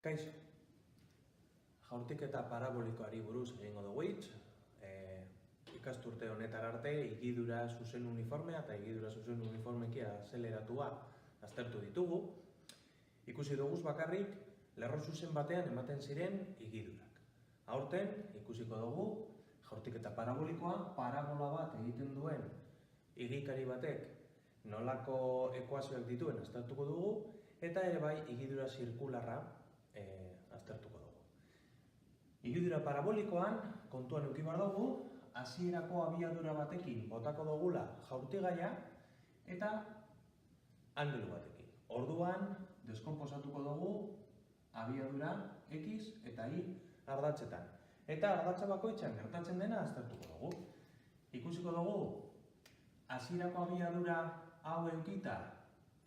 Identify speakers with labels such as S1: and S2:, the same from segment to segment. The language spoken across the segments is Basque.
S1: Kaixo, jaurtiketa parabolikoari buruz egingo dugu hitz. Ikasturte honetar arte higidura zuzen uniformea eta higidura zuzen uniformeki azeleratua aztertu ditugu. Ikusi dugu bakarrik lerro zuzen batean ematen ziren higidurak. Aurten ikusiko dugu jaurtiketa parabolikoa, parabola bat egiten duen higikari batek nolako ekuazioak dituen aztertuko dugu, eta ere bai higidura zirkularra aztertuko dugu. Higidura parabolikoan kontuan eduki behar dugu, hasierako abiadura batekin botako dugula jaurtigaia eta angelu batekin. Orduan, deskonposatuko dugu abiadura X eta Y ardatzetan. Eta ardatza bakoitzan gertatzen dena aztertuko dugu. Ikusiko dugu, hasierako abiadura hau edukita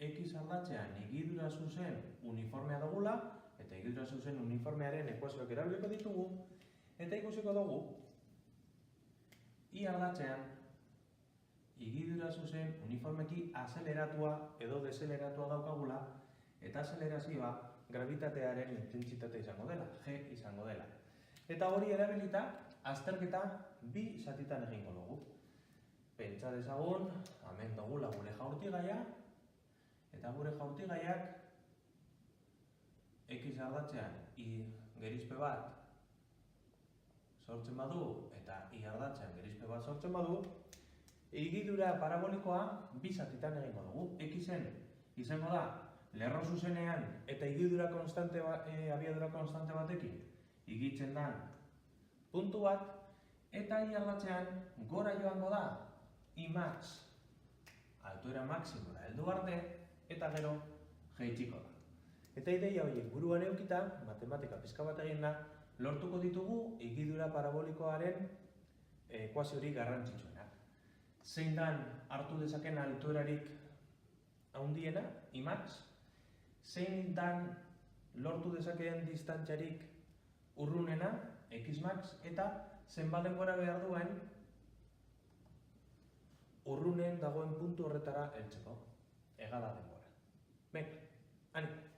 S1: X ardatzean higidura zuzen uniformea dugula, eta higidura zuzen uniformearen ekuazioak erabiliko ditugu, eta ikusiko dugu, Y ardatzean higidura zuzen uniformeki azeleratua edo dezeleratua daukagula, eta azelerazioa gravitatearen intentsitate izango dela, G izango dela. Eta hori erabilita, azterketa bi zatitan egingo dugu. Pentsa dezagun, hemen dugula gure jaurtigaia, eta gure jaurtigaiak X ardatzean Y gerizpe bat sortzen badu, eta Y ardatzean gerizpe bat sortzen badu, higidura parabolikoa bi zatitan egingo dugu. Xen izango da, lerro zuzenean eta higidura abiadura konstante batekin higitzen den puntu bat, eta Y ardatzean gora joango da, Y max altuera maximora heldu arte, eta gero jaitsiko da. Eta ideia horiek buruan edukita, matematika pixka bat eginda, lortuko ditugu higidura parabolikoaren ekuaziorik garrantzitsuena. Zein dan hartu dezaken altuerarik handiena, I max, zein dan lortu dezakeen distantziarik urrunena, X max, eta zenbat denbora behar duen urrunen dagoen puntu horretara heltzeko. Hegala denbora. Venga, ánimo.